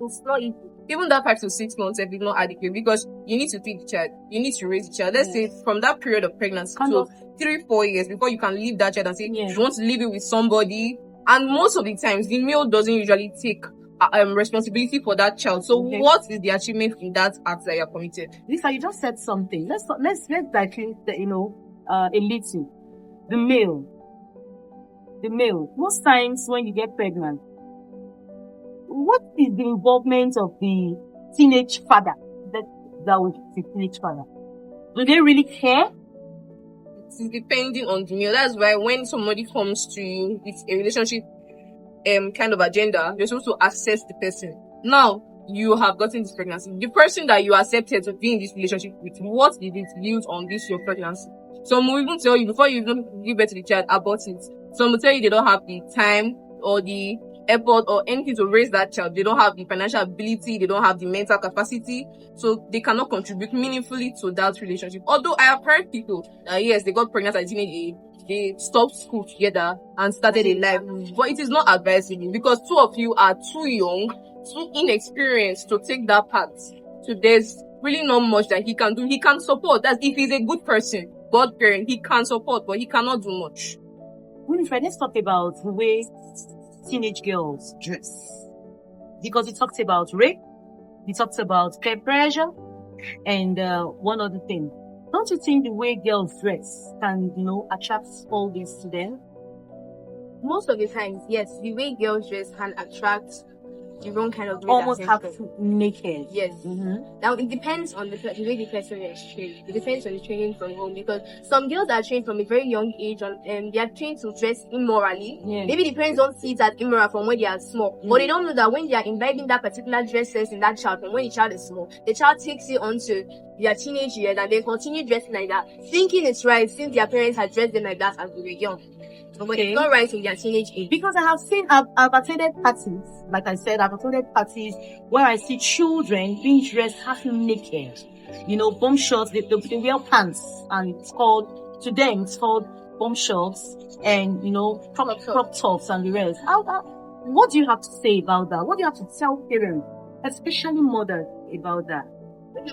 It's not easy. Even that 5 to 6 months is not adequate because you need to feed the child, you need to raise the child. Let's say from that period of pregnancy to 3-4 years before you can leave that child and say you want to leave it with somebody. And most of the times, the male doesn't usually take responsibility for that child. So what is the achievement in that act that you're committed? Lisa, you just said something. Let's digest the, a little. The male. Most times when you get pregnant, what is the involvement of the teenage father? That was the teenage father. Do they really care? It's depending on the male. That's why when somebody comes to you with a relationship kind of agenda, you're supposed to assess the person. Now, you have gotten this pregnancy. The person that you accepted to be in this relationship with, what did it yield on this your pregnancy? Some will even tell you, before you even give birth to the child, abort it. Some will tell you they don't have the time or the effort or anything to raise that child. They don't have the financial ability, they don't have the mental capacity, so they cannot contribute meaningfully to that relationship. Although I have heard people that yes, they got pregnant at teenage age, they stopped school together and started a life. But it is not advisable because two of you are too young, too inexperienced to take that path. So there's really not much that he can do. He can support. That's if he's a good person, God parent, he can support, but he cannot do much. Winifred, let's talk about the way teenage girls dress. Because it talks about rape, it talks about peer pressure, and one other thing. Don't you think the way girls dress can, attract all this to them? Most of the times, yes, the way girls dress can attract the wrong kind of almost half naked. Yes. Mm-hmm. Now it depends on the way the person is trained. It depends on the training from home because some girls are trained from a very young age and they are trained to dress immorally. Yeah. Maybe the parents don't see it as immoral from when they are small, but they don't know that when they are imbibing that particular dress sense in that child from when the child is small, the child takes it onto their teenage years and they continue dressing like that, thinking it's right since their parents had dressed them like that as they were young. But it's not right in their teenage age. Because I've attended parties, like I said, I've attended parties where I see children being dressed half naked. Bomb shorts, they wear pants, and it's called bomb shorts and, crop tops and the rest. What do you have to say about that? What do you have to tell parents, especially mothers, about that?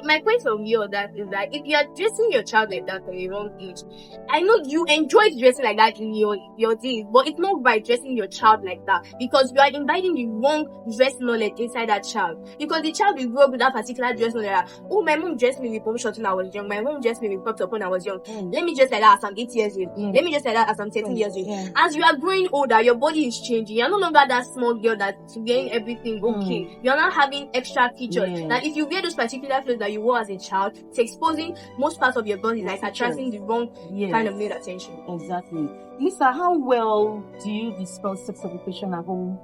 My point of view of that is that if you are dressing your child like that at a wrong age, I know you enjoy dressing like that in your days, but it's not right dressing your child like that because you are inviting the wrong dress knowledge inside that child. Because the child will grow up with that particular dress knowledge. Like, oh, my mom dressed me with bomb shorts when I was young. My mom dressed me with crop top when I was young. Let me dress like that as I'm 8 years old. Let me dress like that as I'm 13 years old. As you are growing older, your body is changing. You're no longer that small girl that's wearing everything okay. You're not having extra features. Now, if you wear those particular clothes that you wore as a child, it's exposing most parts of your body, like attracting the wrong kind of male attention. Exactly. Lisa, how well do you discuss sex education at home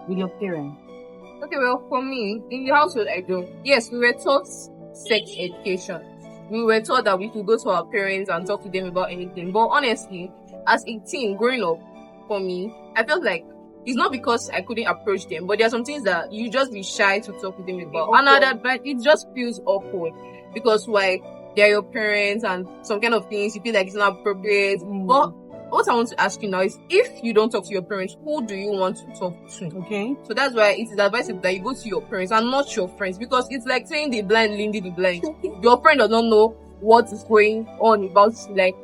with your parents? Okay, well, for me, in the household, I do. Yes, we were taught sex education. We were taught that we could go to our parents and talk to them about anything. But honestly, as a teen growing up, for me, I felt like it's not because I couldn't approach them, but there are some things that you just be shy to talk with them about. But it just feels awkward because why they're your parents and some kind of things you feel like it's not appropriate. But what I want to ask you now is, if you don't talk to your parents, who do you want to talk to? Okay. So that's why it is advisable that you go to your parents and not your friends, because it's like saying the blind leading the blind. Your friend does not know what is going on about, like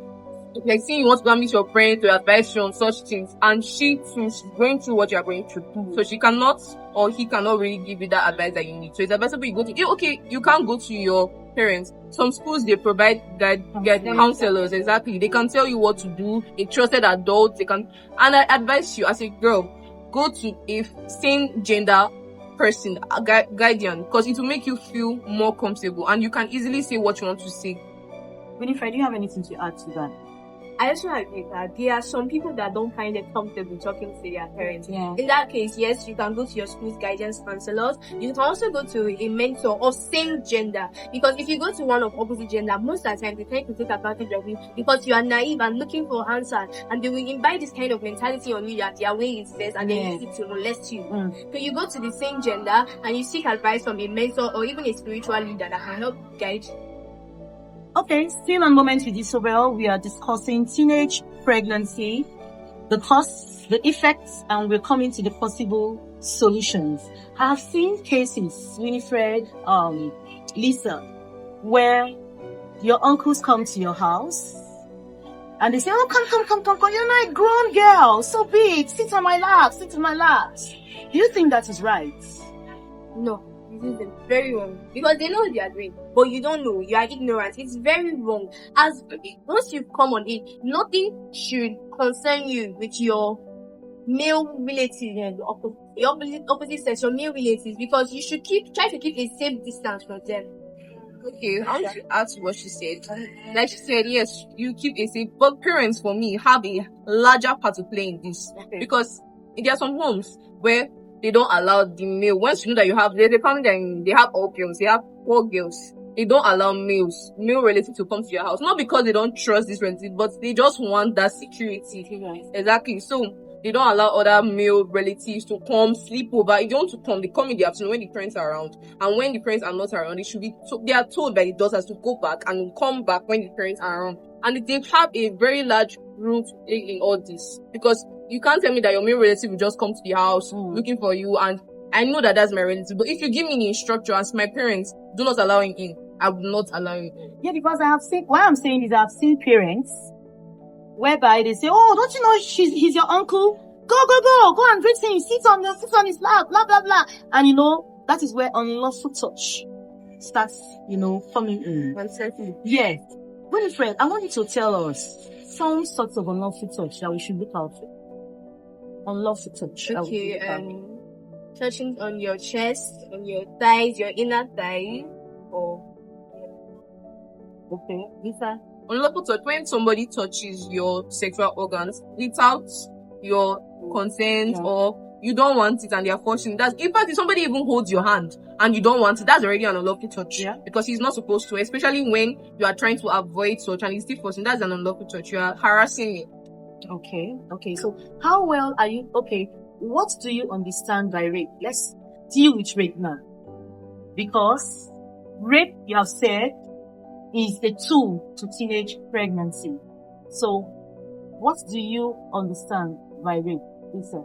saying you want to go and meet your friend to advise you on such things, and she too, she's going through what you are going through. So she cannot or he cannot really give you that advice that you need. So it's advisable you go to, you can't go to your parents. Some schools, they provide guide counselors, exactly. They can tell you what to do, a trusted adult, and I advise you as a girl, go to a same gender person, a guardian, because it will make you feel more comfortable and you can easily say what you want to say. Winifred, do you have anything to add to that? I also agree that there are some people that don't find it comfortable talking to their parents. Yeah. In that case, yes, you can go to your school's guidance counselors. You can also go to a mentor of same gender, because if you go to one of opposite gender, most of the time they tend to take advantage of you because you are naive and looking for answers, and they will imbibe this kind of mentality on you that their way is best and then use it to molest you. So you go to the same gender and you seek advice from a mentor or even a spiritual leader that can help guide you. Okay, still on Moment with Isobel, we are discussing teenage pregnancy the cause, the effects, and we're coming to the possible solutions. I have seen cases, Winifred, Lisa, where your uncles come to your house and they say, oh, come, you're not a grown girl, so big, sit on my lap. Do you think that is right? No, this is very wrong. Because they know what they are doing, but you don't know. You are ignorant. It's very wrong. As once you've come on it, nothing should concern you with your male relatives and the opposite sex, your male relatives, because you should try to keep a safe distance from them. Okay, I want to add to what she said. Like she said, yes, you keep a safe, but parents, for me, have a larger part to play in this. Okay. Because there are some homes where they don't allow the male. Once you know that you have, there's a family that they have all girls, they have 4 girls. They don't allow male relatives to come to your house. Not because they don't trust this relative, but they just want that security. Right. Exactly. So they don't allow other male relatives to come sleep over. If they want to come, they come in the afternoon when the parents are around. And when the parents are not around, they are told by the daughters to go back and come back when the parents are around. And they have a very large role to play in all this. Because you can't tell me that your male relative will just come to the house looking for you, and I know that that's my relative. But if you give me the instruction as my parents do not allow him in, I will not allow him in. Yeah, because why I'm saying is I've seen parents whereby they say, oh, don't you know he's your uncle? Go and greet him, sit on his lap, blah, blah, blah. And that is where unlawful touch starts, coming in. Uncertain. Yes. Winifred, I want you to tell us some sorts of unlawful touch that we should look out for. Unlawful touch. Okay, touching on your chest, on your thighs, your inner thigh, Okay, Lisa. Unlawful touch, when somebody touches your sexual organs without your consent, or you don't want it and they are forcing that. In fact, if somebody even holds your hand and you don't want it, that's already an unlawful touch. Yeah. Because he's not supposed to, especially when you are trying to avoid such and he's still forcing. That's an unlawful touch. You are harassing me. Okay. So how well are you? Okay. What do you understand by rape? Let's deal with rape now. Because rape, you have said, is the tool to teenage pregnancy. So what do you understand by rape, Lisa?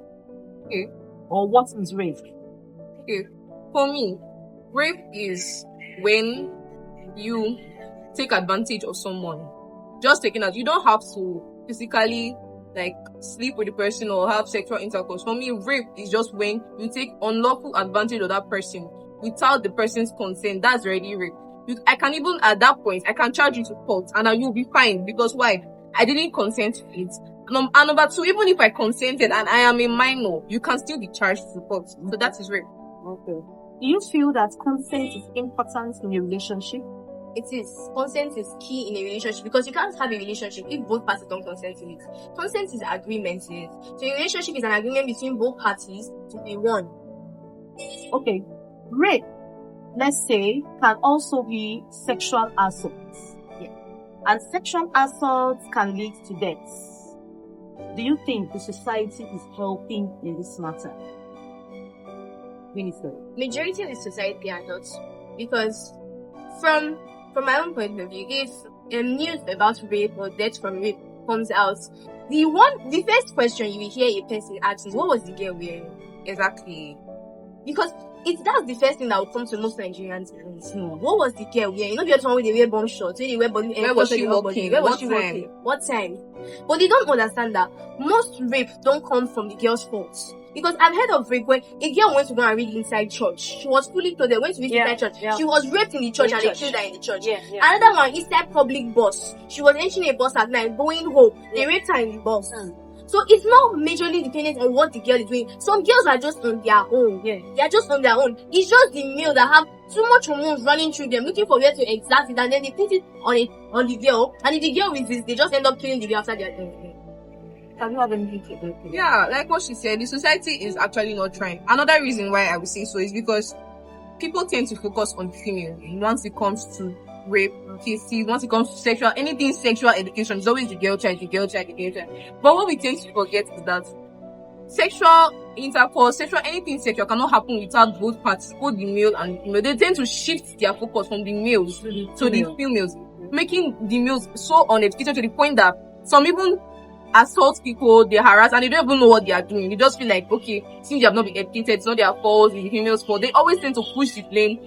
Okay. Or what is rape? Okay. For me, rape is when you take advantage of someone. Just taking that. You don't have to physically sleep with the person or have sexual intercourse. For me, rape is just when you take unlawful advantage of that person without the person's consent. That's already rape. I can even, at that point, I can charge you to court and you'll be fine. Because why? I didn't consent to it. And number 2, even if I consented and I am a minor, you can still be charged to court. So that is rape. Okay. Do you feel that consent is important in a relationship? It is. Consent is key in a relationship because you can't have a relationship if both parties don't consent to it. Consent is agreement to it. So a relationship is an agreement between both parties to be one. Okay. Rape, let's say, can also be sexual assault. Yeah. And sexual assault can lead to death. Do you think the society is helping in this matter? Minister. Majority of the society are not, because from my own point of view, if news about rape or death from rape comes out, the first question you will hear a person ask is, what was the girl wearing? Exactly. Because that's the first thing that will come to most Nigerians. What was the girl wearing? The other one where they wear bomb shorts, where they wear body. Where was she working? Where was she working? What time? But they don't understand that most rape don't come from the girl's fault. Because I've heard of rape where a girl went to go and read inside church. She was fully clothed, went to read inside church. Yeah. She was raped in the church and they killed her in the church. Yeah. Another one, inside public bus. She was entering a bus at night, going home. They raped her in the bus. So it's not majorly dependent on what the girl is doing. Some girls are just on their own. Yeah. They are just on their own. It's just the male that have too much hormones running through them, looking for where to exert it, and then they put it on the girl. And if the girl resists, they just end up killing the girl after their death. Have you had anything to do? Yeah, like what she said, the society is actually not trying. Another reason why I would say so is because people tend to focus on female once it comes to rape cases, once it comes to anything sexual education. It's always the girl child. But what we tend to forget is that sexual intercourse, anything sexual cannot happen without both parties, both the male and the female. They tend to shift their focus from the males to the females, making the males so uneducated to the point that some even assault people, they harass, and they don't even know what they are doing. They just feel like, okay, since they have not been educated, it's not their fault, it's the female's fault. They always tend to push the blame